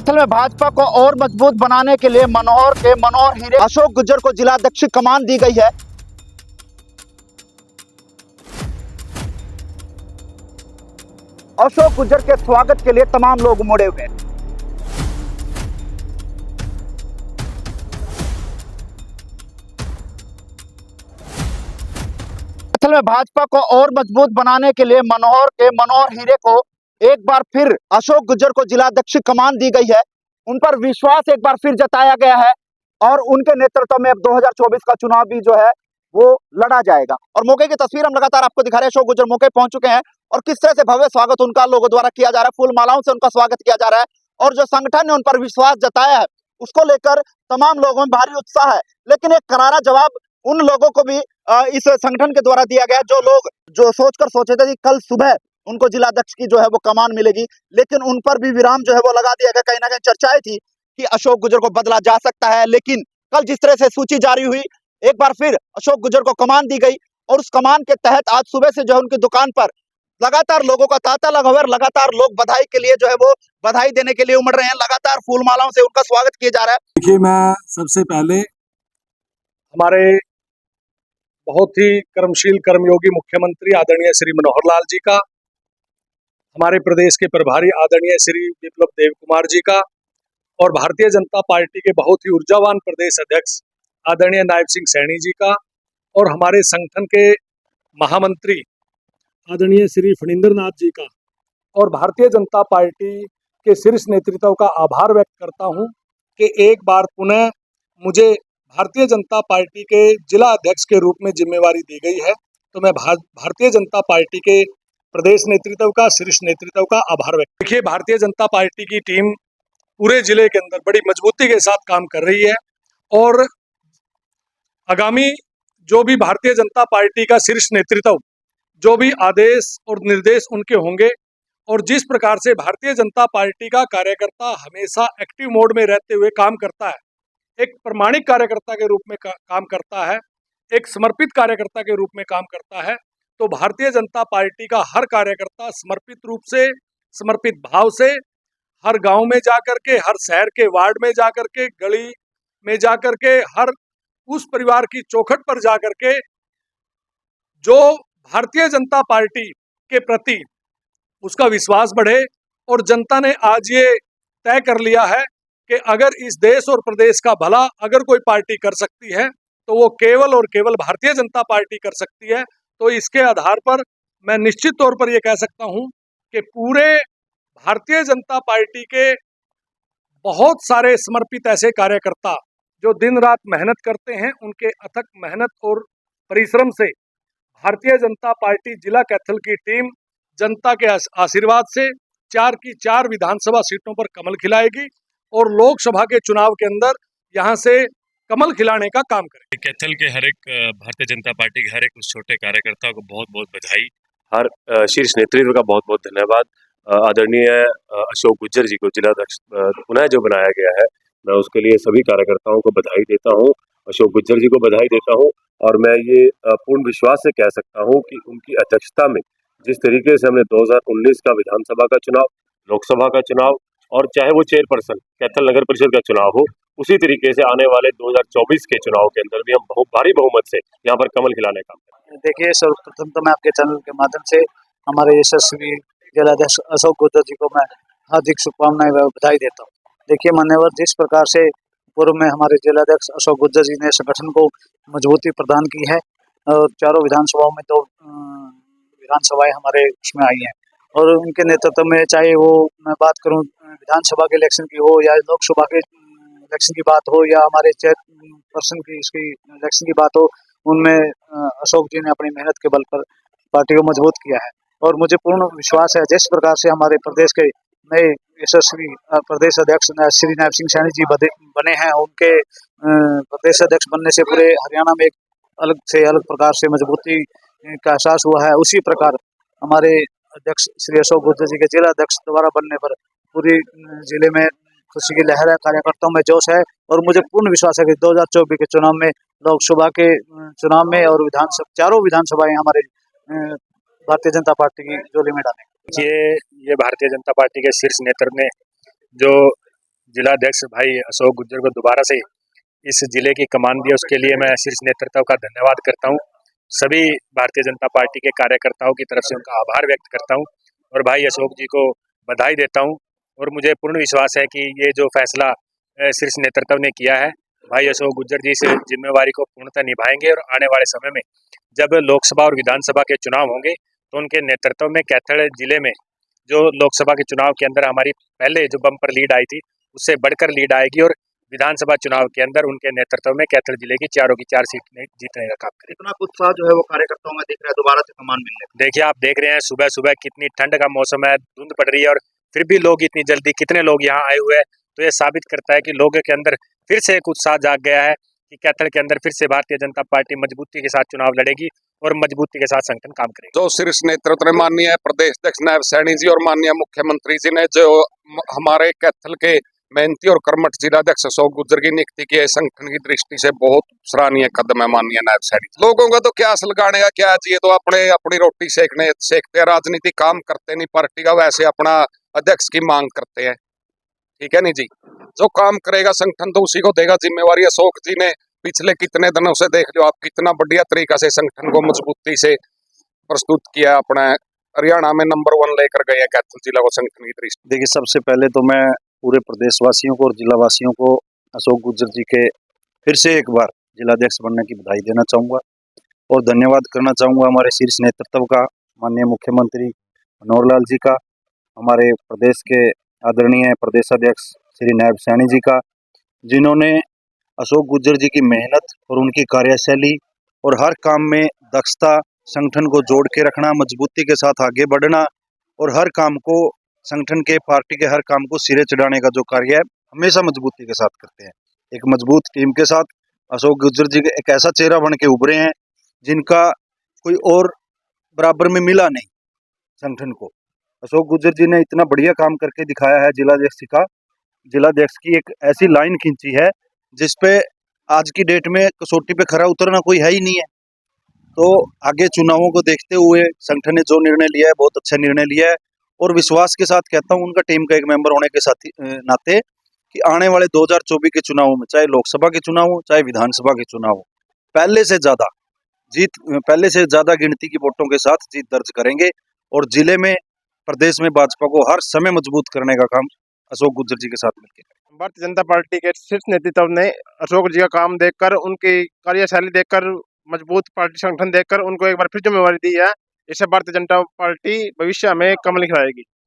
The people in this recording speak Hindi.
कैथल में भाजपा को और मजबूत बनाने के लिए मनोहर हीरे अशोक गुर्जर को जिलाध्यक्ष कमान दी गई है। अशोक गुर्जर के स्वागत के लिए तमाम लोग मुड़े हुए हैं। कैथल में भाजपा को और मजबूत बनाने के लिए मनोहर हीरे को एक बार फिर अशोक गुर्जर को जिलाध्यक्ष कमान दी गई है। उन पर विश्वास एक बार फिर जताया गया है और उनके नेतृत्व में अब 2024 का चुनाव भी जो है वो लड़ा जाएगा। और मौके की तस्वीर हम लगातार आपको दिखा रहे हैं। अशोक गुर्जर मौके पहुंच चुके हैं और किस तरह से भव्य स्वागत उनका लोगों द्वारा किया जा रहा है, फूल मालाओं से उनका स्वागत किया जा रहा है और जो संगठन ने उन पर विश्वास जताया है उसको लेकर तमाम लोगों में भारी उत्साह है। लेकिन एक करारा जवाब उन लोगों को भी इस संगठन के द्वारा दिया गया, जो लोग जो सोचे थे कि कल सुबह उनको जिलाध्यक्ष की जो है वो कमान मिलेगी, लेकिन उन पर भी विराम जो है वो लगा दिया गया। कहीं ना कहीं चर्चाएं थी कि अशोक गुर्जर को बदला जा सकता है, लेकिन कल जिस तरह से सूची जारी हुई एक बार फिर अशोक गुर्जर को कमान दी गई और उस कमान के तहत आज सुबह से जो है उनकी दुकान पर लगातार लोगों का तांता लगा हुआ है। लगातार लोग बधाई के लिए जो है वो बधाई देने के लिए उमड़ रहे हैं। लगातार फूल मालाओं से उनका स्वागत किया जा रहा है। देखिए, मैं सबसे पहले हमारे बहुत ही कर्मशील कर्मयोगी मुख्यमंत्री आदरणीय श्री मनोहर लाल जी का, हमारे प्रदेश के प्रभारी आदरणीय श्री विप्लव देव कुमार जी का और भारतीय जनता पार्टी के बहुत ही ऊर्जावान प्रदेश अध्यक्ष आदरणीय नायब सिंह सैनी जी का और हमारे संगठन के महामंत्री आदरणीय श्री फणींद्र नाथ जी का और भारतीय जनता पार्टी के शीर्ष नेतृत्व का आभार व्यक्त करता हूं कि एक बार पुनः मुझे भारतीय जनता पार्टी के जिला अध्यक्ष के रूप में जिम्मेवारी दी गई है। तो मैं भारतीय जनता पार्टी के प्रदेश नेतृत्व का, शीर्ष नेतृत्व का आभार व्यक्त। देखिए, भारतीय जनता पार्टी की टीम पूरे जिले के अंदर बड़ी मजबूती के साथ काम कर रही है और आगामी जो भी भारतीय जनता पार्टी का शीर्ष नेतृत्व जो भी आदेश और निर्देश उनके होंगे और जिस प्रकार से भारतीय जनता पार्टी का कार्यकर्ता हमेशा एक्टिव मोड में रहते हुए काम करता है, एक प्रामाणिक कार्यकर्ता के रूप में काम करता है, एक समर्पित कार्यकर्ता के रूप में काम करता है, तो भारतीय जनता पार्टी का हर कार्यकर्ता समर्पित रूप से, समर्पित भाव से हर गांव में जाकर के, हर शहर के वार्ड में जाकर के, गली में जाकर के, हर उस परिवार की चौखट पर जाकर के जो भारतीय जनता पार्टी के प्रति उसका विश्वास बढ़े। और जनता ने आज ये तय कर लिया है कि अगर इस देश और प्रदेश का भला अगर कोई पार्टी कर सकती है तो वो केवल और केवल भारतीय जनता पार्टी कर सकती है। तो इसके आधार पर मैं निश्चित तौर पर ये कह सकता हूं कि पूरे भारतीय जनता पार्टी के बहुत सारे समर्पित ऐसे कार्यकर्ता जो दिन रात मेहनत करते हैं, उनके अथक मेहनत और परिश्रम से भारतीय जनता पार्टी जिला कैथल की टीम जनता के आशीर्वाद से 4 की 4 विधानसभा सीटों पर कमल खिलाएगी और लोकसभा के चुनाव के अंदर यहां से कमल खिलाने का काम करेगी। कैथल के हर एक भारतीय जनता पार्टी के हर एक उस छोटे कार्यकर्ता को बहुत बहुत बधाई, हर शीर्ष नेतृत्व का बहुत बहुत धन्यवाद। आदरणीय अशोक गुर्जर जी को जिलाध्यक्ष पुनः जो बनाया गया है, मैं उसके लिए सभी कार्यकर्ताओं को बधाई देता हूं, अशोक गुर्जर जी को बधाई देता हूं और मैं ये पूर्ण विश्वास से कह सकता हूं कि उनकी अध्यक्षता में जिस तरीके से हमने 2019 का विधानसभा का चुनाव, लोकसभा का चुनाव और चाहे वो चेयरपर्सन कैथल नगर परिषद का चुनाव हो, उसी तरीके से आने वाले 2024 के चुनाव के अंदर भी हम बहुत भारी बहुमत से यहाँ पर कमल खिलाने का। देखिए, सर्वप्रथम तो मैं आपके चैनल के माध्यम से हमारे यशस्वी जिलाध्यक्ष अशोक गुर्जर जी को मैं हार्दिक शुभकामनाएं व बधाई देता हूँ। देखिए मान्यवर, जिस प्रकार से पूर्व में हमारे जिलाध्यक्ष अशोक गुर्जर जी ने संगठन को मजबूती प्रदान की है और चारों विधानसभाओं में 2 विधानसभाएं हमारे उसमें आई हैं और उनके नेतृत्व में, चाहे वो मैं बात करूं विधानसभा के इलेक्शन की हो या लोकसभा के इलेक्शन की बात हो या हमारे चेयरपर्सन की इसकी इलेक्शन की बात हो, उनमें अशोक जी ने अपनी मेहनत के बल पर पार्टी को मजबूत किया है और मुझे पूर्ण विश्वास है जिस प्रकार से हमारे प्रदेश के नए यशस्वी प्रदेश अध्यक्ष श्री नायब सिंह सैनी जी बने हैं, उनके प्रदेश अध्यक्ष बनने से पूरे हरियाणा में एक अलग से अलग प्रकार से मजबूती का एहसास हुआ है। उसी प्रकार हमारे अध्यक्ष श्री अशोक गुर्जर जी के जिला अध्यक्ष द्वारा बनने पर पूरी जिले में खुशी की लहर है, कार्यकर्ताओं में जोश है और मुझे पूर्ण विश्वास है कि 2024 के चुनाव में, लोकसभा के चुनाव में और चारों विधानसभाएं हमारे भारतीय जनता पार्टी की झोली में डालेंगे। ये भारतीय जनता पार्टी के शीर्ष नेतृत्व ने जो जिलाध्यक्ष भाई अशोक गुज्जर को दोबारा से इस जिले की कमान दी, उसके लिए मैं शीर्ष नेतृत्व का धन्यवाद करता हूं। सभी भारतीय जनता पार्टी के कार्यकर्ताओं की तरफ से उनका आभार व्यक्त करता हूं और भाई अशोक जी को बधाई देता हूं। और मुझे पूर्ण विश्वास है कि ये जो फैसला शीर्ष नेतृत्व ने किया है, भाई अशोक गुज्जर जी इस जिम्मेवारी को पूर्णतः निभाएंगे और आने वाले समय में जब लोकसभा और विधानसभा के चुनाव होंगे तो उनके नेतृत्व में कैथल जिले में जो लोकसभा के चुनाव के अंदर हमारी पहले जो बम्पर लीड आई थी उससे बढ़कर लीड आएगी और विधानसभा चुनाव के अंदर उनके नेतृत्व में कैथल जिले की चारों की चार सीट जीतने का काम करेगी। इतना उत्साह जो है वो कार्यकर्ताओं में दिख रहा है दोबारा से कमान मिलने का। देखिए, आप देख रहे हैं सुबह सुबह कितनी ठंड का मौसम है, धुंध पड़ रही है और फिर भी लोग इतनी जल्दी कितने लोग यहाँ आए हुए हैं, तो ये साबित करता है कि लोगों के अंदर फिर से एक उत्साह जाग गया है कि कैथल के अंदर फिर से भारतीय जनता पार्टी मजबूती के साथ चुनाव लड़ेगी और मजबूती के साथ संगठन काम करेगी। जो शीर्ष नेतृत्व ने माननीय प्रदेश अध्यक्ष नायब सैनी जी और माननीय मुख्यमंत्री जी ने जो हमारे कैथल के मेहनती और कर्मठ जिलाध्यक्ष अशोक गुज्जर की नियुक्ति की है, संगठन की दृष्टि से बहुत सराहनीय कदम है माननीय नायब सैनी। लोगों का तो क्या असल गाने का क्या है, ये तो अपनी रोटी सेकते हैं, राजनीति काम करते नहीं पार्टी का, वैसे अपना अध्यक्ष की मांग करते हैं। ठीक है नहीं जी, जो काम करेगा संगठन तो उसी को देगा जिम्मेवारी। अशोक जी ने पिछले कितने दिनों से देख लो आप, कितना बढ़िया तरीका से संगठन को मजबूती से प्रस्तुत किया, अपना हरियाणा में नंबर 1 लेकर गए कैथल जिला को संगठन की दृष्टि। देखिए, सबसे पहले तो मैं पूरे प्रदेशवासियों को और जिलावासियों को अशोक गुज्जर जी के फिर से एक बार जिलाध्यक्ष बनने की बधाई देना चाहूँगा और धन्यवाद करना चाहूँगा हमारे शीर्ष नेतृत्व का, माननीय मुख्यमंत्री मनोहर लाल जी का, हमारे प्रदेश के आदरणीय प्रदेशाध्यक्ष श्री नायब सैनी जी का, जिन्होंने अशोक गुज्जर जी की मेहनत और उनकी कार्यशैली और हर काम में दक्षता, संगठन को जोड़ के रखना, मजबूती के साथ आगे बढ़ना और हर काम को संगठन के पार्टी के हर काम को सिरे चढ़ाने का जो कार्य है हमेशा मजबूती के साथ करते हैं। एक मजबूत टीम के साथ अशोक गुज्जर जी एक ऐसा चेहरा बन के उभरे हैं जिनका कोई और बराबर में मिला नहीं संगठन को। अशोक गुज्जर जी ने इतना बढ़िया काम करके दिखाया है। जिलाध्यक्ष की एक ऐसी लाइन खींची है जिसपे आज की डेट में कसौटी पे खरा उतरना कोई है ही नहीं है। तो आगे चुनावों को देखते हुए संगठन ने जो निर्णय लिया है बहुत अच्छा निर्णय लिया है और विश्वास के साथ कहता हूँ उनका टीम का एक मेंबर होने के साथ नाते कि आने वाले 2024 के चुनावों में, चाहे लोकसभा के चुनाव हो चाहे विधानसभा के चुनाव हो, पहले से ज्यादा गिनती की वोटों के साथ जीत दर्ज करेंगे और जिले में, प्रदेश में भाजपा को हर समय मजबूत करने का काम अशोक गुज्जर जी के साथ मिलकर। भारतीय जनता पार्टी के शीर्ष नेतृत्व ने अशोक जी का काम देखकर, उनकी कार्यशैली देखकर, मजबूत पार्टी संगठन देखकर उनको एक बार फिर जिम्मेवारी दी है। इससे भारतीय जनता पार्टी भविष्य में कमल खिलाएगी।